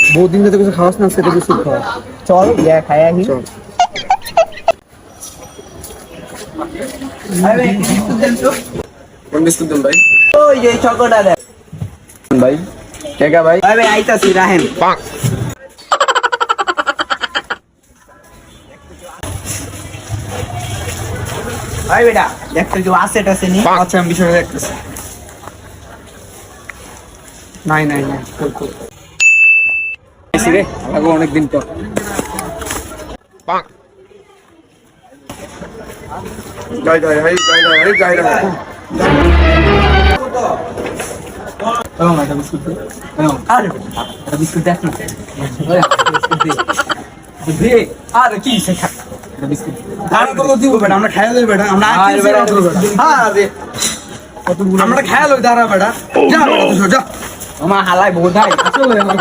बहुत दिन से तो कुछ खास ना से तो बिस्कुट खाओ চল ইয়া খাই আহি चल আরে বিস্কুট দেন তো कौन बिस्कुट दूं भाई ওই যে চকোটা দে भाई क्या क्या भाई আরে আইতাছি রাহেন আই বেটা দেখতে কি আসেট আছে নি अच्छा हम বিষয় দেখতেছি নাই নাই নাই খুব এসে রে লাগো অনেক দিন পর যাই যাই হাই যাই যাই যাই রে ও মাই বিস্কুট আরে বিস্কুট দেখ না দে আর কি শেখা বিস্কুট দাঁড়া তো দিব বেটা আমরা খাইয়া লই বেটা আমরা আরে বেটা আরে আমরা খাইয়া লই দাঁড়া বেটা যা বেটা তুই যা আমার হালাই বহুত ভাই আসলে আমার